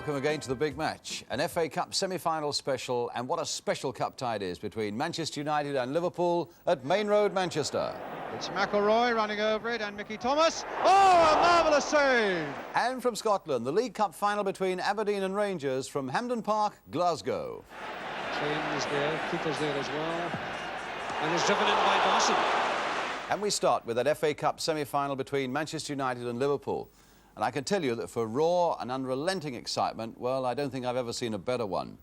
Welcome again to the big match, an FA Cup semi-final special, and what a special cup tie it is between Manchester United and Liverpool at Main Road, Manchester. It's McElroy running over it and Mickey Thomas. Oh, a marvellous save! And from Scotland, the League Cup final between Aberdeen and Rangers from Hampden Park, Glasgow. Train is there, Cooper's there as well, and is driven in by Dawson. And we start with that FA Cup semi-final between Manchester United and Liverpool. And I can tell you that for raw and unrelenting excitement, well, I don't think I've ever seen a better one.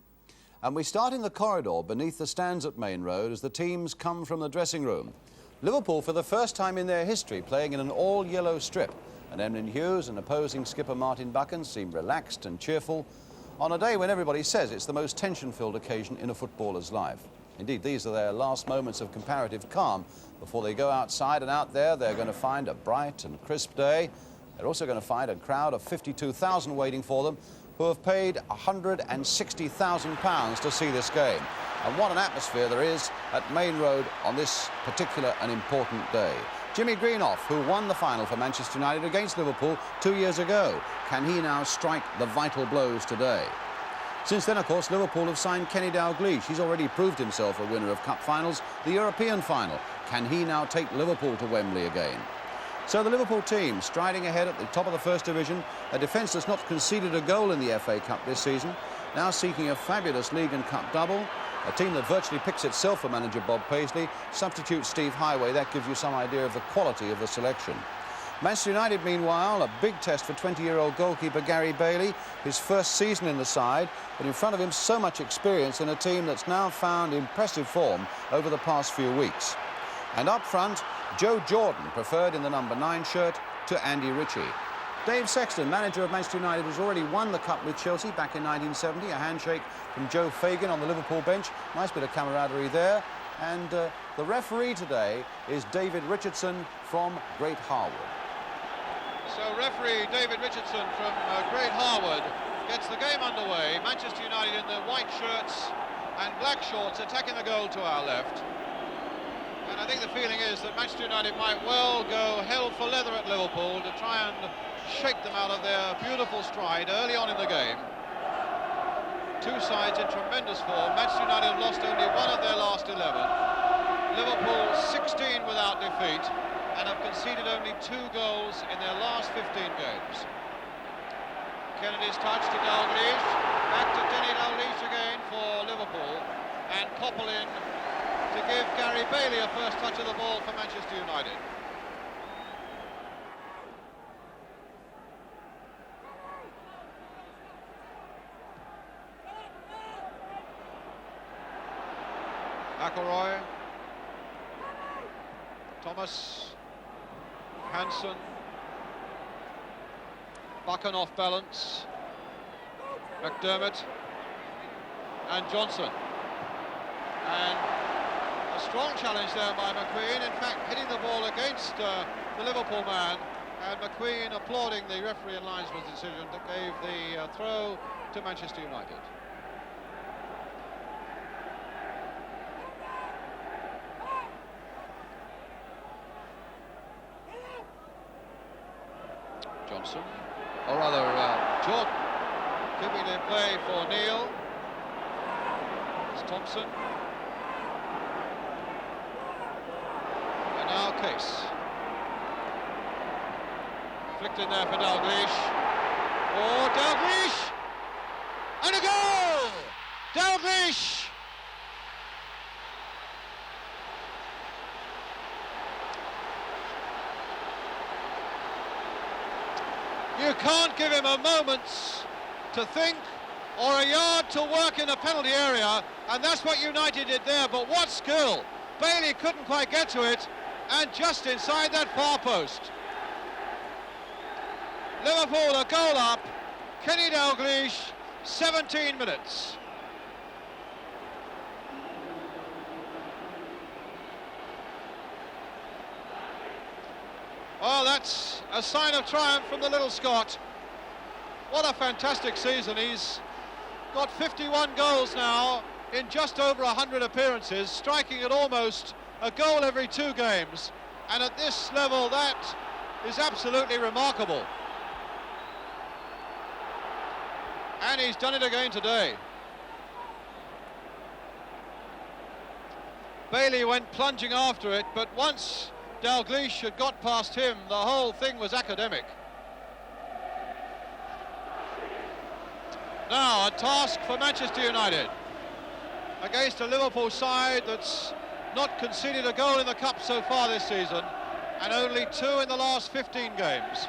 And we start in the corridor beneath the stands at Main Road as the teams come from the dressing room. Liverpool, for the first time in their history, playing in an all-yellow strip. And Emlyn Hughes and opposing skipper Martin Buchan seem relaxed and cheerful on a day when everybody says it's the most tension-filled occasion in a footballer's life. Indeed, these are their last moments of comparative calm before they go outside, and out there they're going to find a bright and crisp day. They're also going to find a crowd of 52,000 waiting for them who have paid £160,000 to see this game. And what an atmosphere there is at Main Road on this particular and important day. Jimmy Greenoff, who won the final for Manchester United against Liverpool 2 years ago. Can he now strike the vital blows today? Since then, of course, Liverpool have signed Kenny Dalglish. He's already proved himself a winner of cup finals, the European final. Can he now take Liverpool to Wembley again? So the Liverpool team striding ahead at the top of the First Division, a defence that's not conceded a goal in the FA Cup this season, now seeking a fabulous League and Cup double, a team that virtually picks itself for manager Bob Paisley. Substitute Steve Highway, that gives you some idea of the quality of the selection. Manchester United, meanwhile, a big test for 20-year-old goalkeeper Gary Bailey, his first season in the side, but in front of him so much experience in a team that's now found impressive form over the past few weeks. And up front, Joe Jordan, preferred in the number 9 shirt to Andy Ritchie. Dave Sexton, manager of Manchester United, has already won the cup with Chelsea back in 1970. A handshake from Joe Fagan on the Liverpool bench. Nice bit of camaraderie there. And the referee today is David Richardson from Great Harwood. So referee David Richardson from Great Harwood gets the game underway. Manchester United in their white shirts and black shorts attacking the goal to our left. And I think the feeling is that Manchester United might well go hell for leather at Liverpool to try and shake them out of their beautiful stride early on in the game. Two sides in tremendous form. Manchester United have lost only one of their last 11. Liverpool 16 without defeat and have conceded only 2 goals in their last 15 games. Kennedy's touch to Dalglish. Back to Kenny Dalglish again for Liverpool. And Koppel in to give Gary Bailey a first touch of the ball for Manchester United. McElroy, Thomas, Hansen, Buchan off balance, McDermott and Johnson. And a strong challenge there by McQueen, in fact hitting the ball against the Liverpool man, and McQueen applauding the referee and linesman's decision that gave the throw to Manchester United. Johnson, or rather Jordan, keeping it in play for Neil. It's Thompson. And now Case. Flicked in there for Dalglish. Oh, Dalglish! And a goal! Dalglish! You can't give him a moment to think or a yard to work in the penalty area, and that's what United did there. But what skill! Bailey couldn't quite get to it, and just inside that far post. Liverpool a goal up. Kenny Dalglish, 17 minutes. Well, that's a sign of triumph from the little Scot. What a fantastic season. He's got 51 goals now in just over 100 appearances, striking at almost a goal every 2 games. And at this level, that is absolutely remarkable. And he's done it again today. Bailey went plunging after it, but once Dalglish had got past him, the whole thing was academic. Now a task for Manchester United against a Liverpool side that's not conceded a goal in the Cup so far this season, and only 2 in the last 15 games.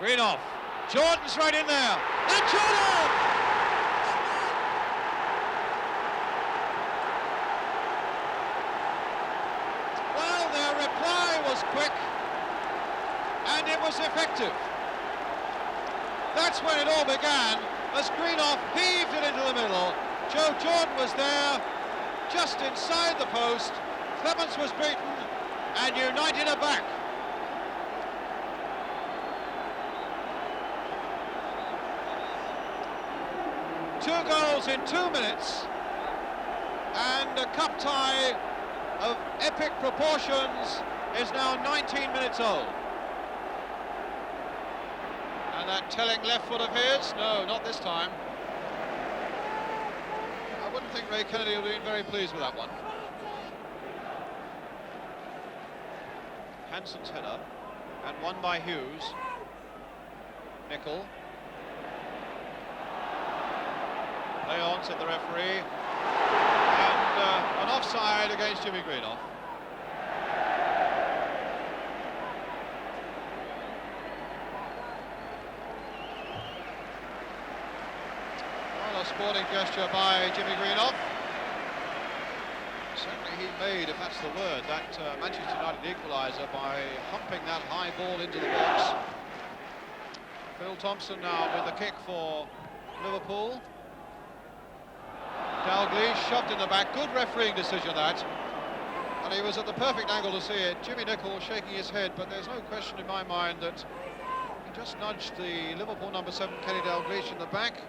Greenoff, Jordan's right in there, and Jordan! Well, their reply was quick, and it was effective. That's when it all began, as Greenoff heaved it into the middle. Joe Jordan was there, just inside the post. Clements was beaten, and United are back. Two goals in 2 minutes, and a cup tie of epic proportions is now 19 minutes old. And that telling left foot of his, no, not this time. I wouldn't think Ray Kennedy would have been very pleased with that one. Hansen's header, and won by Hughes. Nicol. Play on, said the referee, and an offside against Jimmy Greenoff. Well, a sporting gesture by Jimmy Greenoff. Certainly he made, if that's the word, that Manchester United equaliser by humping that high ball into the box. Phil Thompson now with the kick for Liverpool. Dalglish shoved in the back, good refereeing decision that, and he was at the perfect angle to see it. Jimmy Nicol shaking his head, but there's no question in my mind that he just nudged the Liverpool number 7 Kenny Dalglish in the back.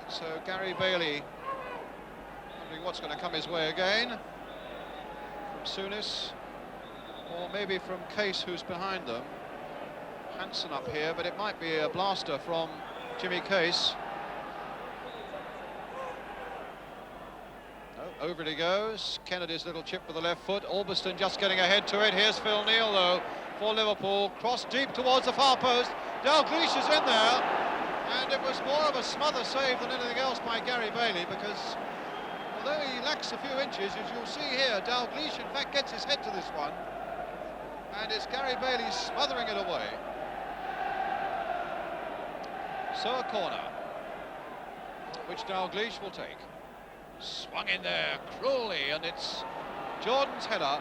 So Gary Bailey wondering what's going to come his way again from Souness, or maybe from Case, who's behind them. Hansen up here, but it might be a blaster from Jimmy Case. Over it he goes. Kennedy's little chip with the left foot. Albiston just getting ahead to it. Here's Phil Neal, though, for Liverpool. Cross deep towards the far post. Dalglish is in there. And it was more of a smother save than anything else by Gary Bailey, because although he lacks a few inches, as you'll see here, Dalglish in fact gets his head to this one. And it's Gary Bailey smothering it away. So a corner, which Dalglish will take. Swung in there cruelly, and it's Jordan's header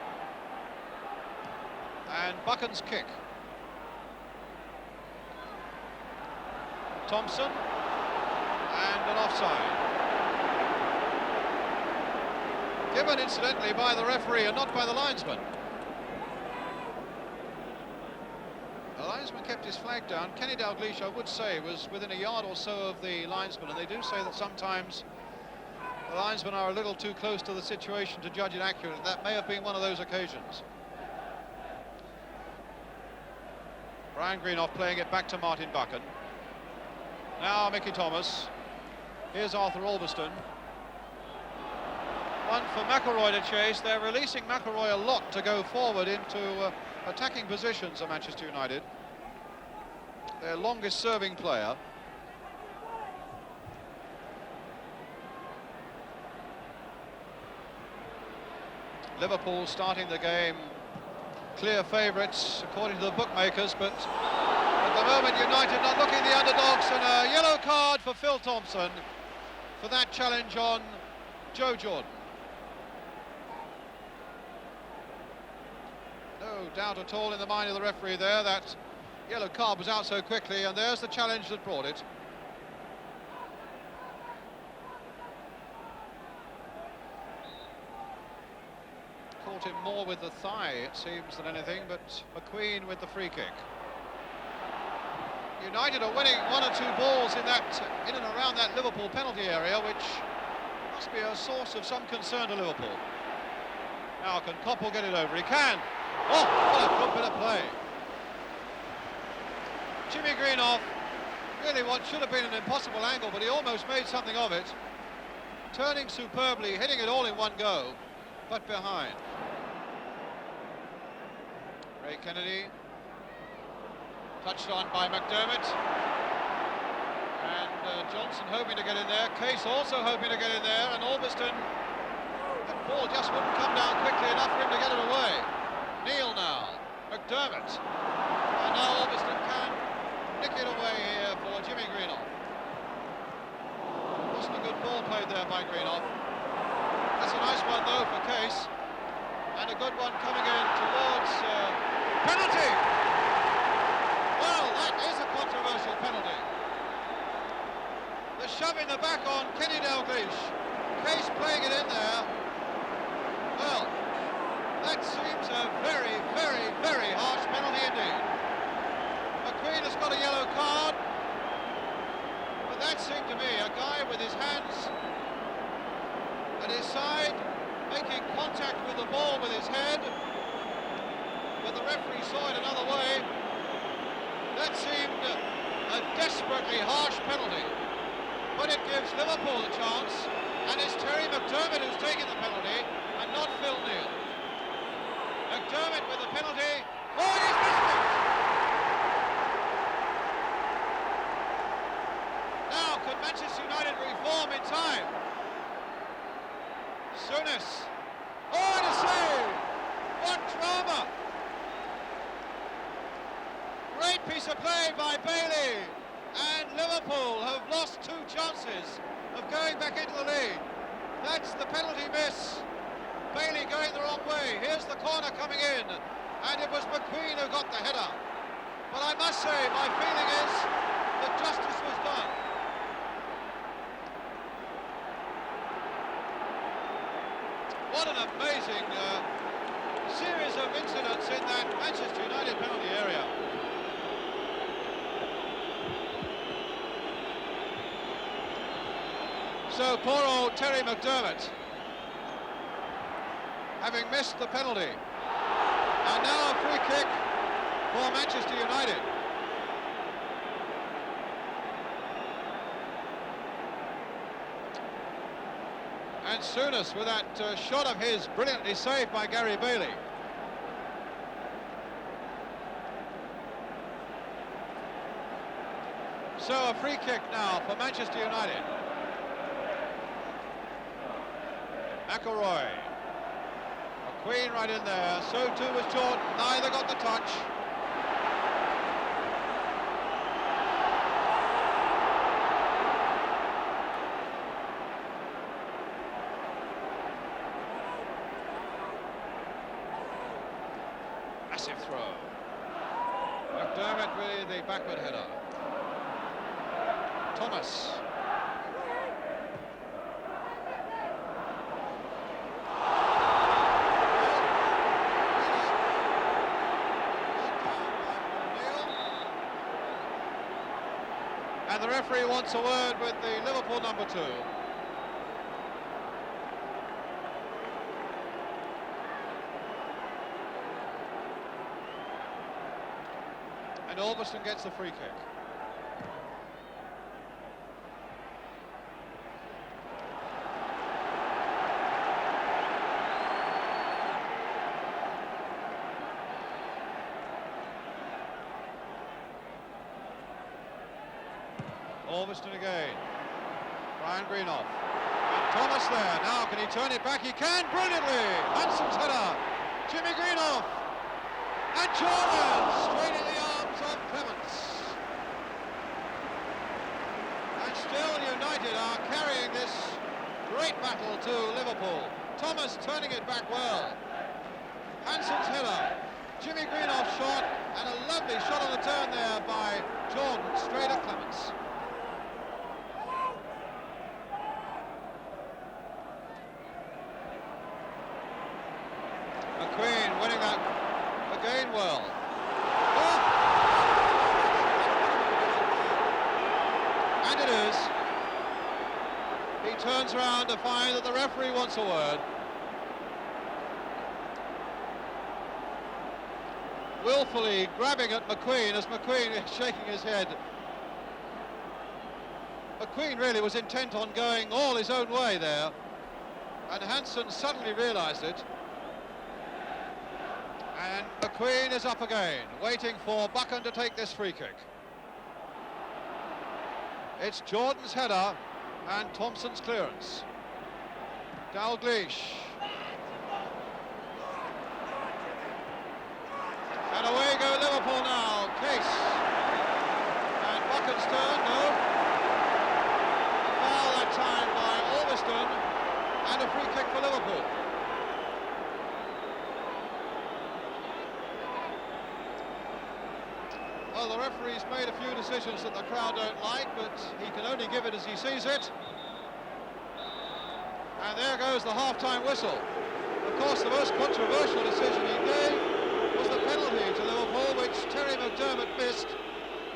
and Buchan's kick. Thompson, and an offside. Given incidentally by the referee and not by the linesman. The linesman kept his flag down. Kenny Dalglish, I would say, was within a yard or so of the linesman, and they do say that sometimes the linesmen are a little too close to the situation to judge it accurately. That may have been one of those occasions. Brian Greenoff playing it back to Martin Buchan. Now Mickey Thomas. Here's Arthur Albiston. One for McElroy to chase. They're releasing McElroy a lot to go forward into attacking positions at Manchester United. Their longest serving player. Liverpool starting the game clear favourites according to the bookmakers, but at the moment United not looking the underdogs, and a yellow card for Phil Thompson for that challenge on Joe Jordan. No doubt at all in the mind of the referee there that yellow card was out so quickly, and there's the challenge that brought it. Caught him more with the thigh, it seems, than anything, but McQueen with the free kick. United are winning 1 or 2 balls in and around that Liverpool penalty area, which must be a source of some concern to Liverpool. Now, can Koppel get it over? He can. Oh, what a good bit of play. Jimmy Greenoff, really what should have been an impossible angle, but he almost made something of it. Turning superbly, hitting it all in one go, but behind. Ray Kennedy, touched on by McDermott. And Johnson hoping to get in there. Case also hoping to get in there, and Albiston, the ball just wouldn't come down quickly enough for him to get it away. Neil now, McDermott, and now Albiston can nick it away here for Jimmy Greenoff. Wasn't a good ball played there by Greenoff. That's a nice one though for Case, and a good one coming in towards penalty. Well, that is a controversial penalty. The shove in the back on Kenny Dalglish. Case playing it in there. Well, that seems a very, very, very harsh penalty indeed. McQueen has got a yellow card, but that seemed to me a guy with his hands at his side, making contact with the ball with his head, but the referee saw it another way. That seemed a desperately harsh penalty, but it gives Liverpool a chance, and it's Terry McDermott who's taken the penalty, and not Phil Neal. McDermott with the penalty. Oh, he's missed it! Now, could Manchester United reform in time? Souness. Oh, and a save! What drama! Great piece of play by Bailey, and Liverpool have lost 2 chances of going back into the lead. That's the penalty miss. Bailey going the wrong way. Here's the corner coming in, and it was McQueen who got the header. But I must say, my feeling is that justice was done. What an amazing series of incidents in that Manchester United penalty area. So poor old Terry McDermott, having missed the penalty. And now a free kick for Manchester United. And Souness with that shot of his, brilliantly saved by Gary Bailey. So a free kick now for Manchester United. McElroy. McQueen right in there, so too was Jordan, neither got the touch. Massive throw. McDermott with the backward header. Thomas. And the referee wants a word with the Liverpool number 2. And Albiston gets the free kick. Albiston again. Brian Greenoff. And Thomas there. Now can he turn it back? He can brilliantly. Hansen's header. Jimmy Greenoff. And Jordan straight in the arms of Clements. And still United are carrying this great battle to Liverpool. Thomas turning it back well. Hansen's header. Jimmy Greenoff's shot, and a lovely shot on the turn there by Jordan straight at Clements. McQueen winning that again well. Oh! turns around to find that the referee wants a word. Willfully grabbing at McQueen as McQueen is shaking his head. McQueen really was intent on going all his own way there, and Hansen suddenly realised it. And McQueen is up again, waiting for Buchan to take this free kick. It's Jordan's header and Thompson's clearance. Dalglish. And away go Liverpool now. Case. And Buchan's turn, no. Foul that time by Ulverston, and a free kick for Liverpool. Well, the referee's made a few decisions that the crowd don't like, but he can only give it as he sees it. And there goes the half-time whistle. Of course, the most controversial decision he made was the penalty to Liverpool, which Terry McDermott missed,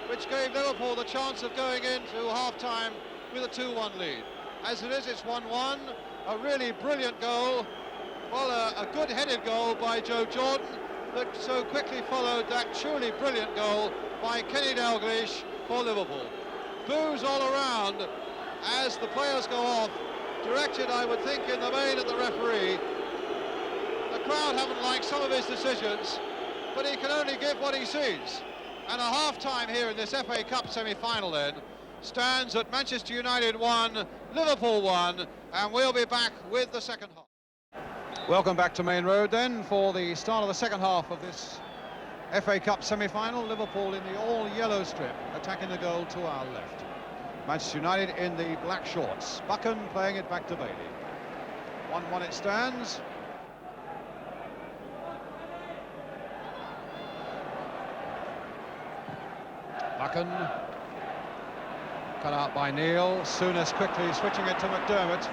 which gave Liverpool the chance of going into half-time with a 2-1 lead. As it is, it's 1-1, a really brilliant goal. Well, a good-headed goal by Joe Jordan, that so quickly followed that truly brilliant goal by Kenny Dalglish for Liverpool. Boos all around as the players go off, directed, I would think, in the main at the referee. The crowd haven't liked some of his decisions, but he can only give what he sees. And a half-time here in this FA Cup semi-final then stands at Manchester United 1, Liverpool 1, and we'll be back with the second half. Welcome back to Main Road then for the start of the second half of this FA Cup semi-final. Liverpool in the all-yellow strip, attacking the goal to our left. Manchester United in the black shorts. Buchan playing it back to Bailey. 1-1 it stands. Buchan, cut out by Neil. Souness quickly switching it to McDermott.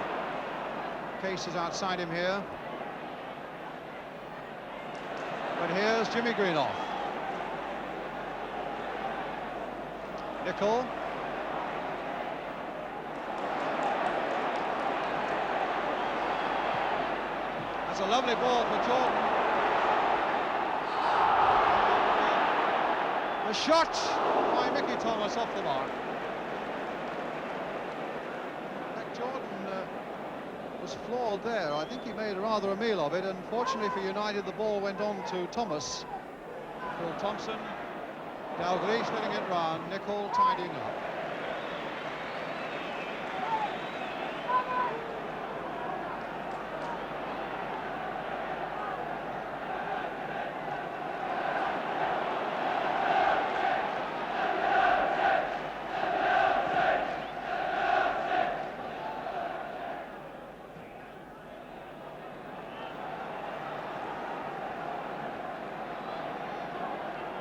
Case is outside him here. But here's Jimmy Greenoff. Nicol. That's a lovely ball for Jordan. A shot by Mickey Thomas off the mark. Jordan was flawed there. I think he made rather a meal of it. Unfortunately for United, the ball went on to Thomas. Phil Thompson. Dalglish letting it run. Nicol tidying up.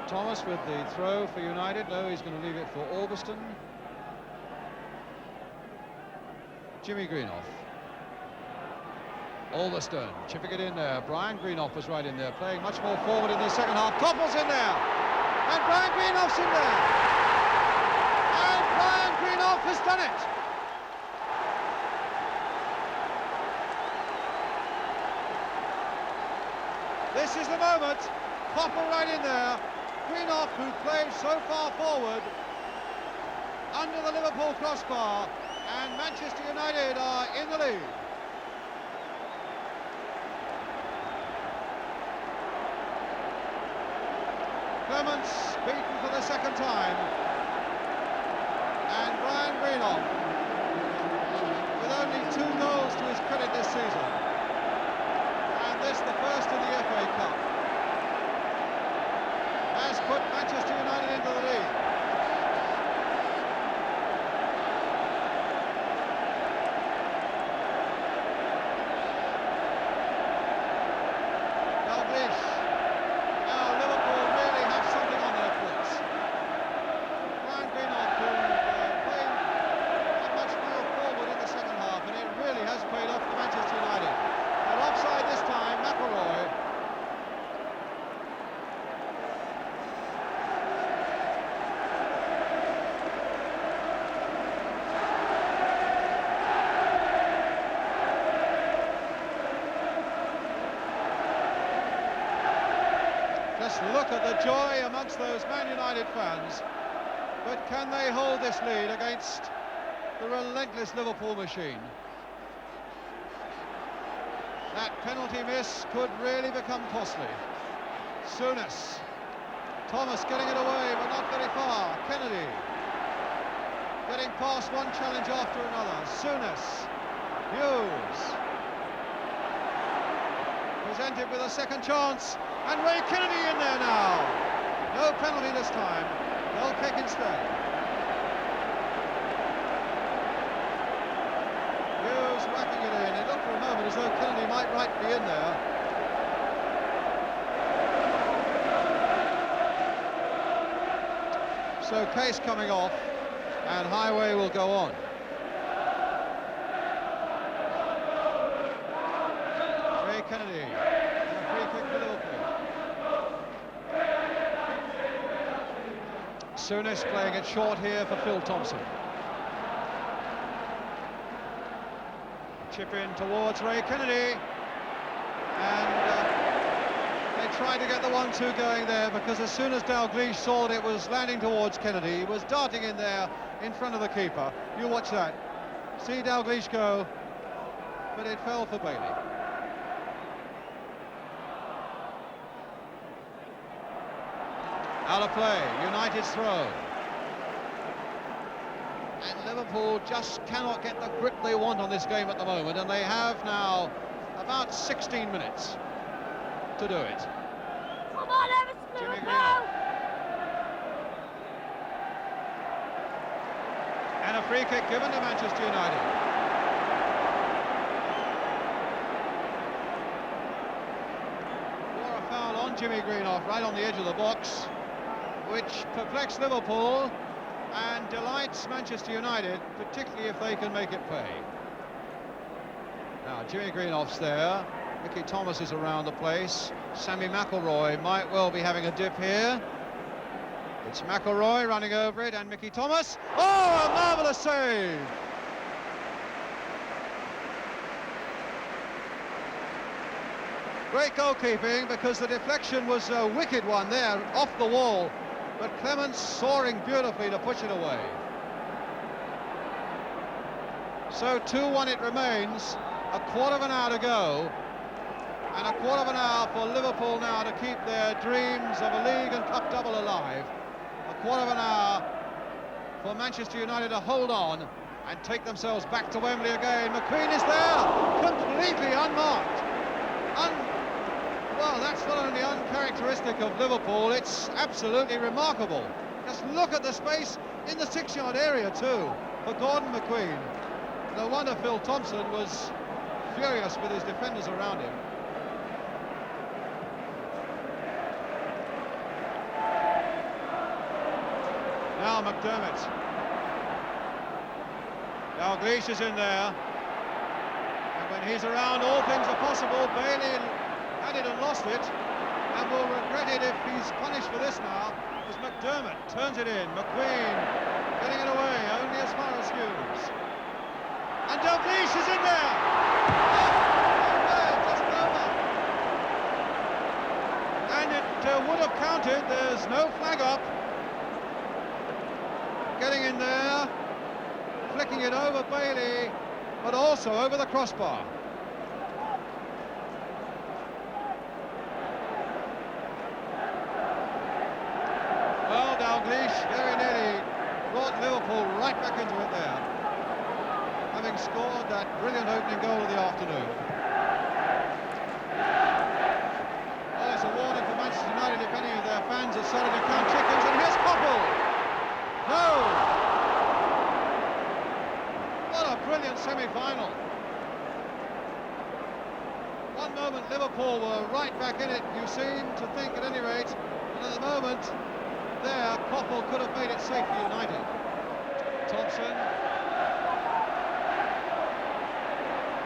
Thomas with the throw for United. No, he's going to leave it for Ulverston. Jimmy Greenoff. Ulverston chipping it in there. Brian Greenoff was right in there, playing much more forward in the second half. Coppell's in there, and Brian Greenoff's in there, and Brian Greenoff has done it. This is the moment. Coppell right in there. Greenoff, who played so far forward, under the Liverpool crossbar, and Manchester United are in the lead. Clements beaten for the second time, and Brian Greenoff, with only 2 goals to his credit this season, and this the first in the FA Cup, has put Manchester United into the lead. Dalglish. Now Liverpool really have something on their plates. Brian Greenoff, who played much more forward in the second half, and it really has paid off for Manchester United. Just look at the joy amongst those Man United fans. But can they hold this lead against the relentless Liverpool machine? That penalty miss could really become costly. Souness. Thomas getting it away, but not very far. Kennedy getting past one challenge after another. Souness. Hughes. Presented with a second chance. And Ray Kennedy in there now. No penalty this time. Goal kick instead. Hughes whacking it in. It looked for a moment as though Kennedy might be in there. So Case coming off, and Highway will go on. Ray Kennedy, and a free kick for Liverpool. Souness playing it short here for Phil Thompson. Chip in towards Ray Kennedy, and they tried to get the 1-2 going there, because as soon as Dalglish saw that it was landing towards Kennedy, he was darting in there in front of the keeper. You watch that. See Dalglish go, but it fell for Bailey. Out of play, United's throw. And Liverpool just cannot get the grip they want on this game at the moment, and they have now about 16 minutes to do it. Come on, Everton, Jimmy go! Greenough. And a free kick given to Manchester United. For a foul on Jimmy Greenough right on the edge of the box, which perplexed Liverpool and delights Manchester United, particularly if they can make it pay. Now Jimmy Greenoff's there, Mickey Thomas is around the place, Sammy McIlroy might well be having a dip here. It's McIlroy running over it, and Mickey Thomas. Oh, a marvellous save! Great goalkeeping, because the deflection was a wicked one there, off the wall. But Clements soaring beautifully to push it away. So 2-1 it remains, a quarter of an hour to go, and a quarter of an hour for Liverpool now to keep their dreams of a league and cup double alive. A quarter of an hour for Manchester United to hold on and take themselves back to Wembley again. McQueen is there, completely unmarked. Well, that's not only uncharacteristic of Liverpool, it's absolutely remarkable. Just look at the space in the 6-yard area too for Gordon McQueen. No wonder Phil Thompson was furious with his defenders around him. Now McDermott. Dalglish is in there. And when he's around, all things are possible. Bailey had it and lost it, and will regret it if he's punished for this now, as McDermott turns it in. McQueen getting it away, only as far as Hughes. And Dalglish is in there! Just over. And it would have counted, there's no flag up. Getting in there, flicking it over Bailey, but also over the crossbar. Well, Dalglish very nearly brought Liverpool right back into it there, having scored that brilliant opening goal of the afternoon. Well, it's a warning for Manchester United if any of their fans are starting to count chickens, and here's Koppel! No! What a brilliant semi-final. One moment Liverpool were right back in it, you seem to think at any rate, and at the moment there, Koppel could have made it safe for United. Thompson.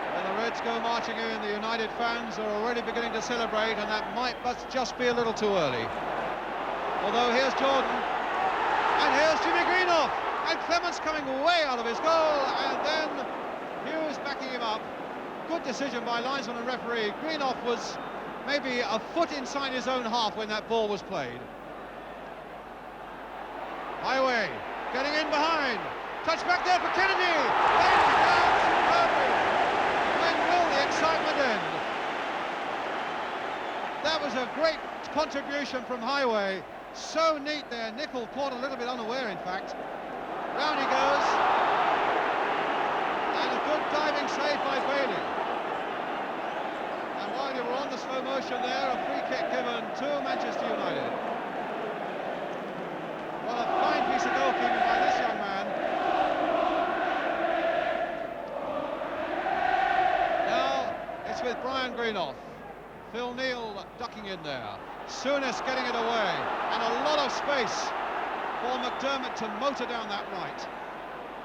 And the Reds go marching in. The United fans are already beginning to celebrate, and that might just be a little too early. Although here's Jordan, and here's Jimmy Greenough, and Clements coming way out of his goal, and then Hughes backing him up. Good decision by linesman and referee. Greenough was maybe a foot inside his own half when that ball was played. Highway getting in behind. Touch back there for Kennedy. Bailey down superbly. When will the excitement end? That was a great contribution from Highway. So neat there. Nicol caught a little bit unaware, in fact. Round he goes. And a good diving save by Bailey. And while you were on the slow motion there, a free kick given to Manchester United. What a fine piece of goalkeeping by this young man. Now it's with Brian Greenough. Phil Neal ducking in there. Souness getting it away. And a lot of space for McDermott to motor down that right.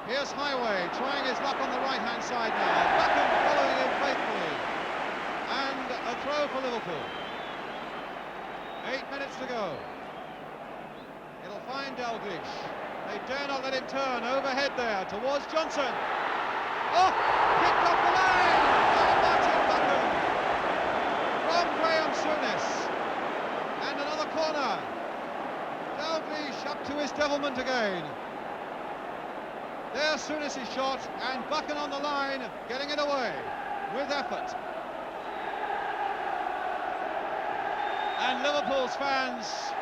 Here's Highway trying his luck on the right-hand side now. Beckham following him faithfully. And a throw for Liverpool. 8 minutes to go. It'll find Dalglish. They dare not let him turn. Overhead there towards Johnson. Oh! Kicked off the line by Martin Beckham. From Graham Souness. And another corner. Dalglish up to his devilment again. There's Souness' shot, and Buchan on the line, getting it away with effort. And Liverpool's fans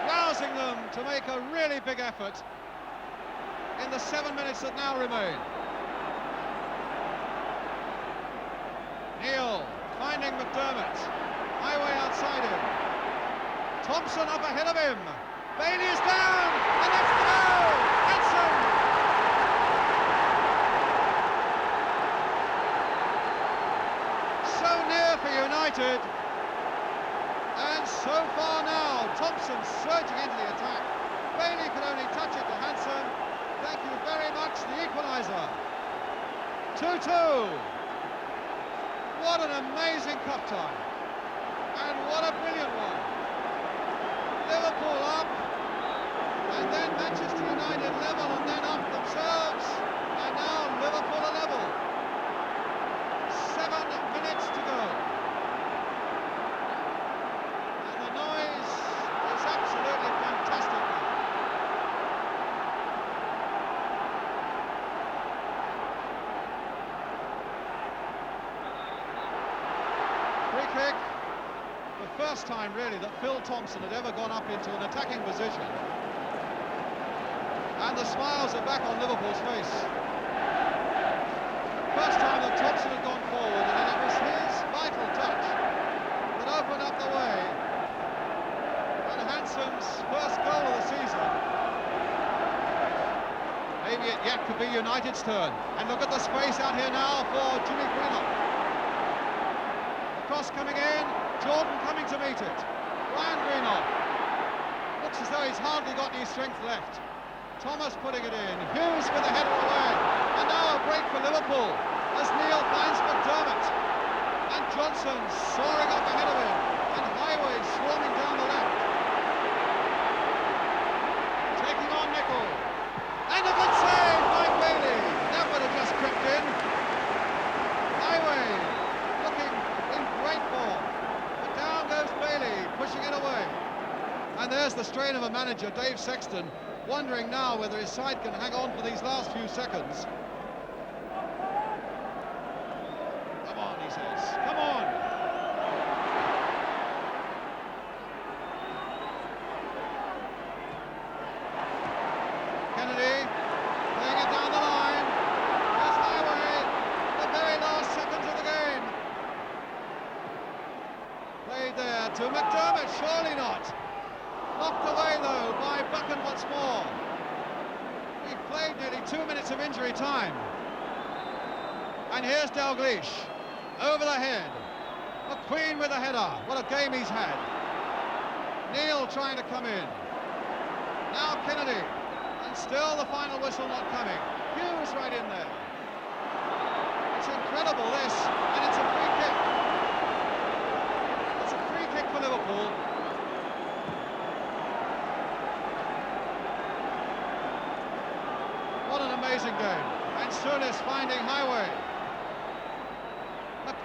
rousing them to make a really big effort in the 7 minutes that now remain. Neal finding McDermott. Highway outside him. Thompson up ahead of him. Bailey is down, and that's the goal! Hanson! So near for United, and so far now. Thompson surging into the attack. Bailey could only touch it to Hanson. Thank you very much, the equaliser. 2-2. What an amazing cup tie, and what a brilliant one. Liverpool up, and then Manchester United level, and then up themselves, and now Liverpool are level. 7 minutes to go. And the noise is absolutely fantastic now. Free kick. The first time, really, that Phil Thompson had ever gone up into an attacking position. And the smiles are back on Liverpool's face. First time that Thompson had gone forward, and it was his vital touch that opened up the way. And Hanson's first goal of the season. Maybe it yet could be United's turn. And look at the space out here now for Jimmy Greenough. The cross coming in. Jordan coming to meet it. Brian Greenough. Looks as though he's hardly got any strength left. Thomas putting it in. Hughes with the header away. And now a break for Liverpool as Neal finds McDermott. And Johnson soaring up ahead of him. And Highway swarming down the left. Taking on Nicol. And a good save by Bailey. That would have just crept in. Highway looking in great form. Down goes Bailey, pushing it away. And there's the strain of a manager, Dave Sexton, wondering now whether his side can hang on for these last few seconds. Come on, he says. Come on. Kennedy, playing it down the line. There's Highway, the very last seconds of the game. Played there to McDermott, surely not. Knocked away though by Buchan once more. We've played nearly 2 minutes of injury time. And here's Dalglish, over the head. McQueen with a header, what a game he's had. Neal trying to come in. Now Kennedy, and still the final whistle not coming. Hughes right in there. It's incredible this, and it's a free kick. It's a free kick for Liverpool. What an amazing game. And Souness finding Highway.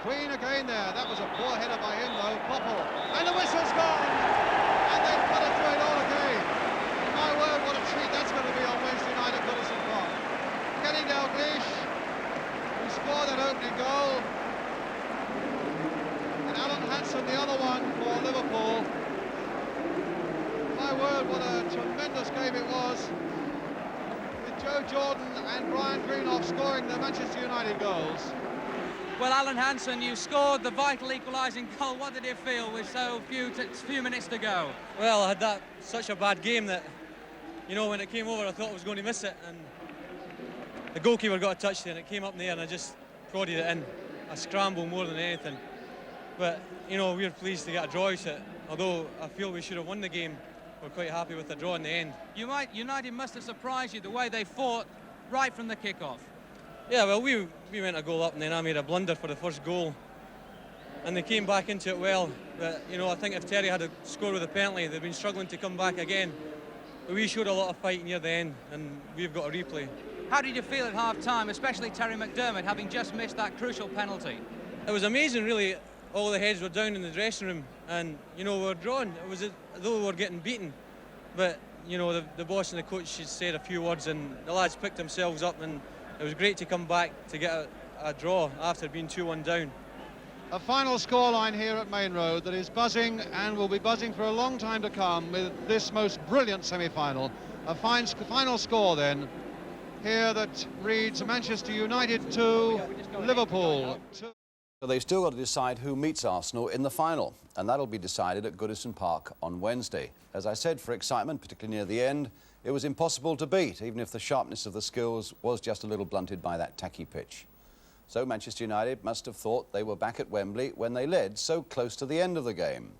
Queen again there. That was a poor header by him though. Popple. And the whistle's gone. And they've cut it through it all again. My word, what a treat that's going to be on Wednesday night at Goodison Park. Kenny Dalglish, who scored that opening goal. And Alan Hansen, the other one for Liverpool. My word, what a tremendous game it was. With Joe Jordan and Brian Greenough scoring the Manchester United goals. Well, Alan Hansen, you scored the vital equalising goal. What did it feel with so few minutes to go? Well, I had such a bad game that, you know, when it came over, I thought I was going to miss it, and the goalkeeper got a touch there, and it came up in the air, and I just prodded it in. I scrambled more than anything. But, you know, we're pleased to get a draw out of it. Although I feel we should have won the game, we're quite happy with the draw in the end. United must have surprised you the way they fought right from the kick-off. Yeah, well, we went a goal up, and then I made a blunder for the first goal. And they came back into it well. But, you know, I think if Terry had scored with a penalty, they'd been struggling to come back again. But we showed a lot of fight near the end, and we've got a replay. How did you feel at half-time, especially Terry McDermott, having just missed that crucial penalty? It was amazing, really. All the heads were down in the dressing room, and, you know, we were drawn. It was as though we were getting beaten. But, you know, the boss and the coach said a few words, and the lads picked themselves up, and it was great to come back to get a draw after being 2-1 down. A final scoreline here at Main Road that is buzzing and will be buzzing for a long time to come with this most brilliant semi-final. A final score then here that reads Manchester United 2, Liverpool 2. So they've still got to decide who meets Arsenal in the final, and that'll be decided at Goodison Park on Wednesday. As I said, for excitement, particularly near the end, it was impossible to beat, even if the sharpness of the skills was just a little blunted by that tacky pitch. So Manchester United must have thought they were back at Wembley when they led so close to the end of the game.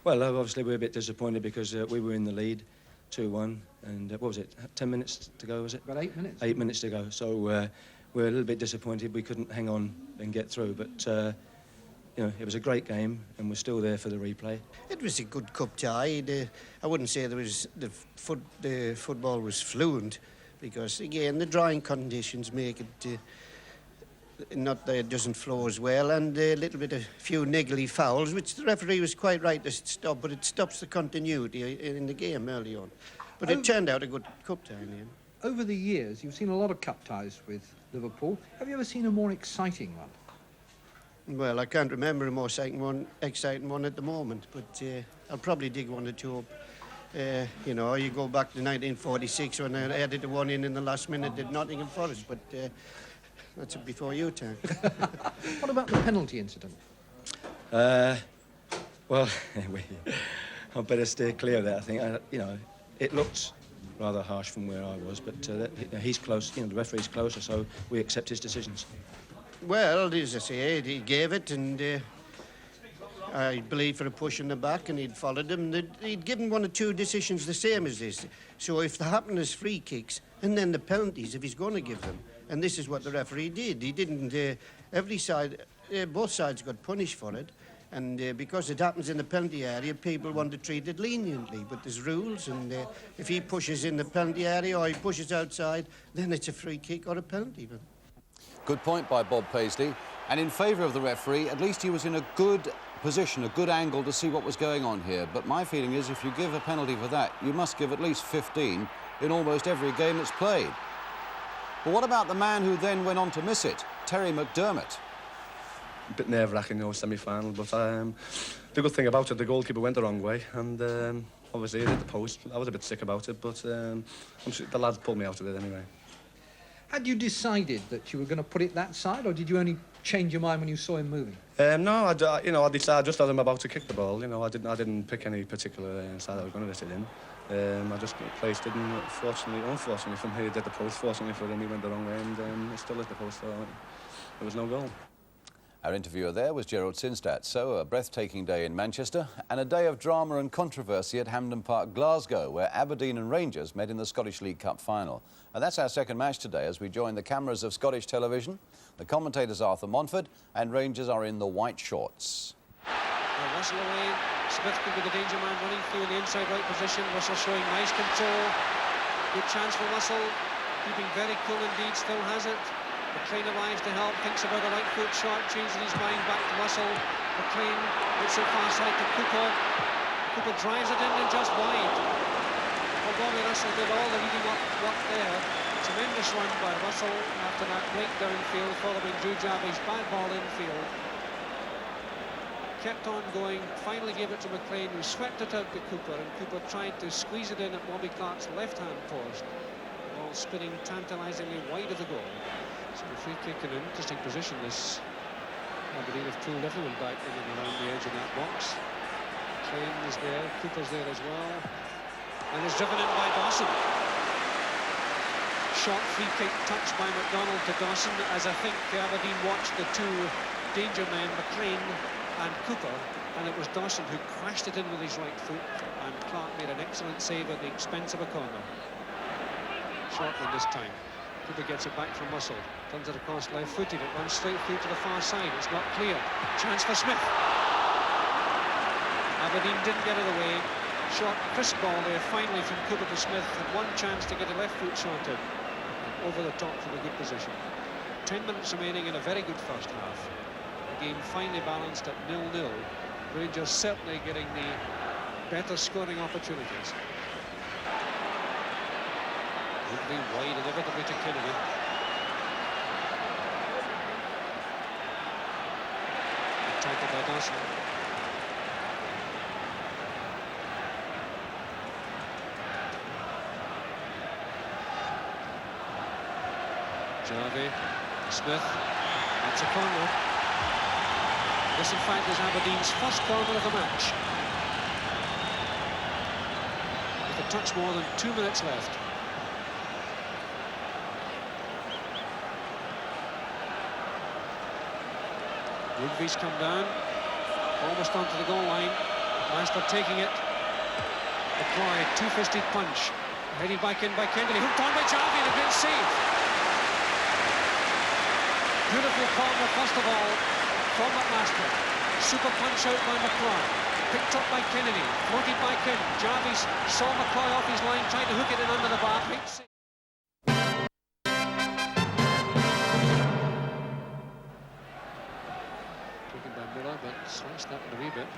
Well, obviously we're a bit disappointed because we were in the lead, 2-1, and what was it, 10 minutes to go, was it? About 8 minutes. 8 minutes to go, so we're a little bit disappointed we couldn't hang on and get through, but you know, it was a great game, and we're still there for the replay. It was a good cup tie. I wouldn't say there was the football was fluent, because again the drying conditions make it not that it doesn't flow as well, and a little bit of few niggly fouls, which the referee was quite right to stop, but it stops the continuity in the game early on. But it turned out a good cup tie in the end. Over the years, you've seen a lot of cup ties with Liverpool. Have you ever seen a more exciting one? Well, I can't remember a more exciting one at the moment, but I'll probably dig one or two up. You know, you go back to 1946 when I added the one in the last minute at Nottingham Forest, but that's before your time. What about the penalty incident? Well, I better steer clear of that, I think. You know, it looked rather harsh from where I was, but he's close, you know, the referee's closer, so we accept his decisions. Well, as I say, he gave it, and I believe for a push in the back, and he'd followed him. He'd given one or two decisions the same as this. So if there happened as free kicks, and then the penalties, if he's going to give them, and this is what the referee did. He didn't, every side, both sides got punished for it, and because it happens in the penalty area, people want to treat it leniently, but there's rules, and if he pushes in the penalty area or he pushes outside, then it's a free kick or a penalty. Good point by Bob Paisley, and in favour of the referee, at least he was in a good position, a good angle to see what was going on here. But my feeling is if you give a penalty for that, you must give at least 15 in almost every game that's played. But what about the man who then went on to miss it, Terry McDermott? A bit nerve-wracking, you know, semi-final, but the good thing about it, the goalkeeper went the wrong way, and obviously it hit the post. I was a bit sick about it, but I'm sure the lads pulled me out of it anyway. Had you decided that you were going to put it that side, or did you only change your mind when you saw him moving? No, I decided just as I'm about to kick the ball. You know, I didn't pick any particular side I was going to let it in. I just placed it, and unfortunately from here, it did the post. Fortunately for him, he went the wrong way, and it still hit the post, so there was no goal. Our interviewer there was Gerald Sinstadt. So, a breathtaking day in Manchester and a day of drama and controversy at Hampden Park, Glasgow, where Aberdeen and Rangers met in the Scottish League Cup final. And that's our second match today as we join the cameras of Scottish television. The commentators Arthur Montford, and Rangers are in the white shorts. Russell away, Smith could be the danger man running through in the inside right position. Russell showing nice control. Good chance for Russell, keeping very cool indeed, still has it. McLean arrives to help, thinks about a right foot shot, changes his mind back to Russell. McLean hits it far side to Cooper. Cooper drives it in and just wide. Well, Bobby Russell did all the leading up work there. Tremendous run by Russell after that break downfield following Drew Jarvie's bad ball infield. Kept on going, finally gave it to McLean, who swept it out to Cooper, and Cooper tried to squeeze it in at Bobby Clark's left-hand post. The ball spinning tantalisingly wide of the goal. So the free kick in an interesting position. This Aberdeen have pulled everyone back in and around the edge of that box. McLean is there, Cooper's there as well, and is driven in by Dawson. Short free kick touch by McDonald to Dawson, as I think Aberdeen watched the two danger men, McLean and Cooper, and it was Dawson who crashed it in with his right foot, and Clark made an excellent save at the expense of a corner. Short one this time. Cooper gets it back from Russell, turns it across left-footed, it runs straight through to the far side, it's not clear. Chance for Smith. Aberdeen didn't get it away. Short, crisp ball there, finally from Cooper to Smith, had one chance to get a left foot shot in, over the top from a good position. 10 minutes remaining in a very good first half. The game finally balanced at 0-0. Rangers certainly getting the better scoring opportunities. Moving wide inevitably to Kennedy. Tackled by Dawson. Jarvie, Smith, that's a corner. This in fact is Aberdeen's first corner of the match. With a touch more than 2 minutes left. Rugby's come down, almost onto the goal line. Master taking it. McCloy, two-fisted punch. Heading back in by Kennedy, hooked on by Jarvie, and a great save. Beautiful corner, first of all, from McMaster. Super punch out by McCloy. Picked up by Kennedy, floated back in. Jarvie saw McCloy off his line, tried to hook it in under the bar. Great save. But slashed that a wee bit.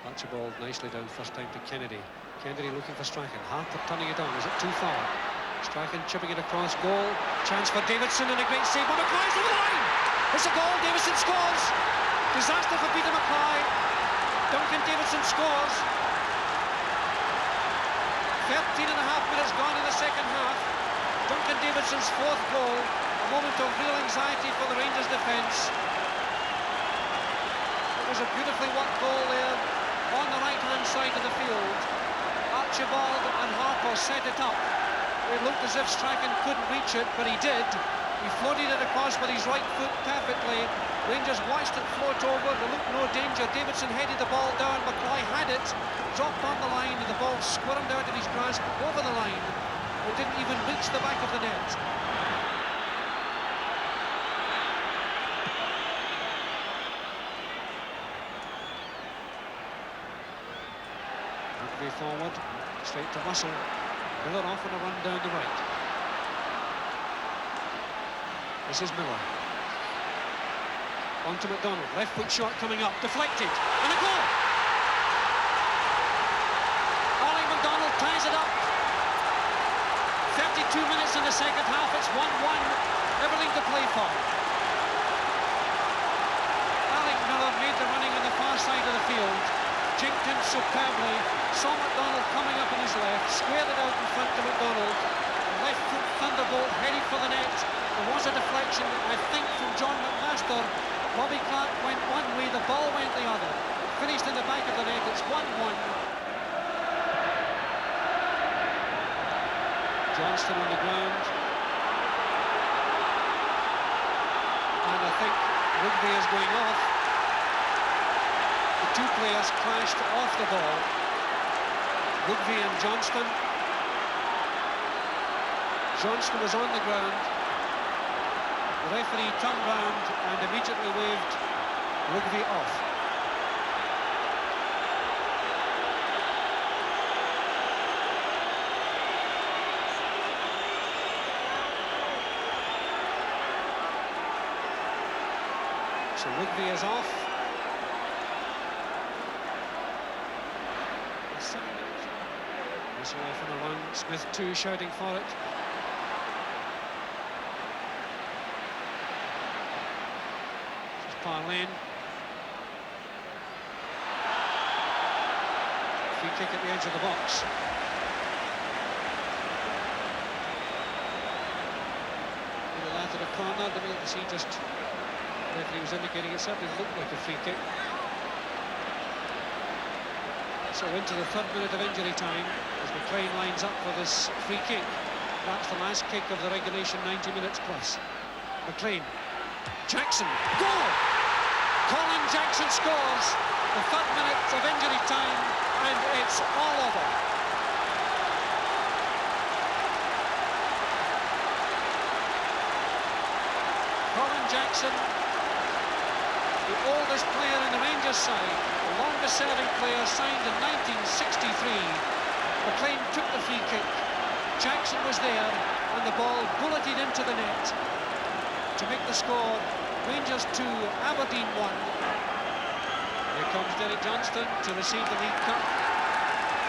Archibald nicely down first time to Kennedy. Kennedy looking for Strachan. Harper turning it on. Is it too far? Strachan chipping it across goal. Chance for Davidson and a great save. But McCloy's over the line. It's a goal. Davidson scores. Disaster for Peter McCloy. Duncan Davidson scores. 13 and a half minutes gone in the second half. Duncan Davidson's fourth goal. A moment of real anxiety for the Rangers defence. It was a beautifully worked goal there on the right-hand side of the field. Archibald and Harper set it up. It looked as if Strachan couldn't reach it, but he did. He floated it across with his right foot perfectly. Rangers watched it float over. There looked no danger. Davidson headed the ball down. McCloy had it, dropped on the line, and the ball squirmed out of his grasp over the line. It didn't even reach the back of the net. Forward, straight to Russell. Miller off on a run down the right. This is Miller. On to McDonald. Left foot shot coming up. Deflected. And a goal! Ollie McDonald ties it up. 32 minutes in the second half. It's 1-1. Everything to play for. Alec Miller made the running on the far side of the field. Jinked in superbly, saw McDonald coming up on his left, squared it out in front to McDonald, left foot thunderbolt heading for the net. There was a deflection, I think, from John McMaster. Bobby Clark went one way, the ball went the other. Finished in the back of the net, it's 1-1. Johnston on the ground. And I think Rugby is going off. The two players clashed off the ball. Rugby and Johnston. Johnston was on the ground. The referee turned round and immediately waved Rugby off. So Rugby is off. 7 minutes. Whistle off on the run. Smith too shouting for it. This is Parlane. Free kick at the edge of the box. To the corner, the minute he just referee was indicating it certainly looked like a free kick. So into the 3rd minute of injury time as McLean lines up for this free kick. That's the last kick of the regulation 90 minutes plus. McLean, Jackson, goal! Colin Jackson scores the 3rd minute of injury time, and it's all over. Jackson, the oldest player in the Rangers side, the longest serving player, signed in 1963. McLean took the free kick. Jackson was there, and the ball bulleted into the net to make the score. Rangers 2, Aberdeen 1. Here comes Derek Johnston to receive the League Cup.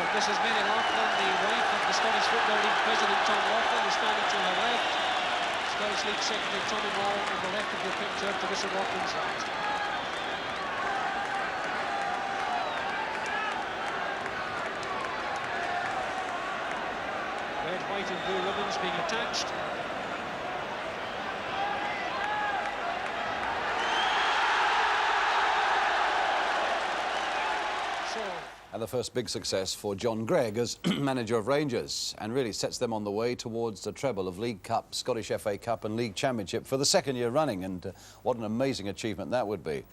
But this is Mary Laughlin, the wife of the Scottish Football League President Tom Laughlin, who's standing to her left. Scottish League Secretary Tommy Moore on the left of the picture to Mr. Laughlin's right. Red, white and blue ribbons being attached. And the first big success for John Gregg as manager of Rangers, and really sets them on the way towards the treble of League Cup, Scottish FA Cup and League Championship for the 2nd year running, and what an amazing achievement that would be.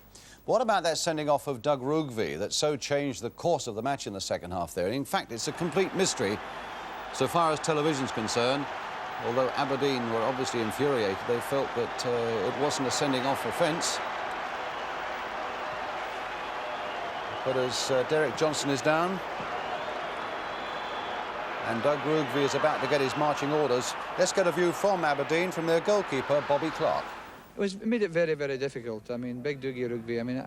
But what about that sending off of Doug Rugby that so changed the course of the match in the second half there? In fact, it's a complete mystery so far as television's concerned. Although Aberdeen were obviously infuriated, they felt that it wasn't a sending off offence. But as Derek Johnson is down and Doug Rugby is about to get his marching orders, let's get a view from Aberdeen from their goalkeeper, Bobby Clark. It made it very, very difficult. I mean, big Dougie Rugby, I mean,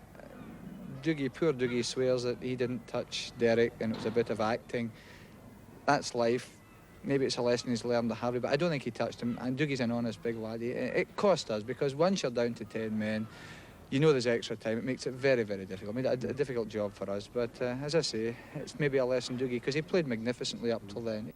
poor Dougie swears that he didn't touch Derek and it was a bit of acting. That's life. Maybe it's a lesson he's learned the hard way, but I don't think he touched him. And Dougie's an honest big laddie. It cost us because once you're down to 10 men, you know there's extra time. It makes it very, very difficult. Made it a difficult job for us. But as I say, it's maybe a lesson, Dougie, because he played magnificently up till then.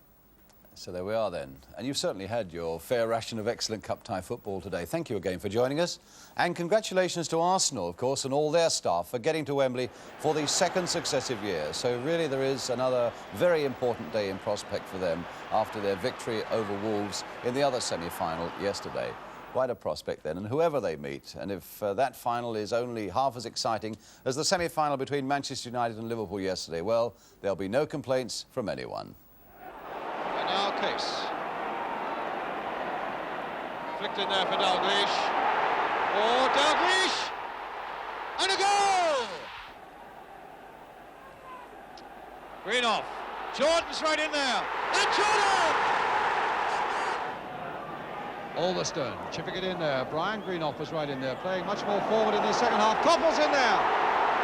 So there we are then. And you've certainly had your fair ration of excellent cup tie football today. Thank you again for joining us. And congratulations to Arsenal, of course, and all their staff for getting to Wembley for the 2nd successive year. So really there is another very important day in prospect for them after their victory over Wolves in the other semi-final yesterday. Quite a prospect then, and whoever they meet, and if that final is only half as exciting as the semi-final between Manchester United and Liverpool yesterday, well, there'll be no complaints from anyone. And now Case. Flicked in there for Dalglish. Oh, Dalglish! And a goal! Greenoff. Jordan's right in there. And Jordan! Alderstone chipping it in there. Brian Greenoff was right in there, playing much more forward in the second half. Copple's in there,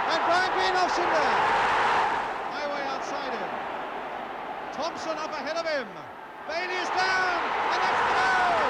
and Brian Greenoff's in there. Highway outside him. Thompson up ahead of him. Bailey is down, and that's the goal.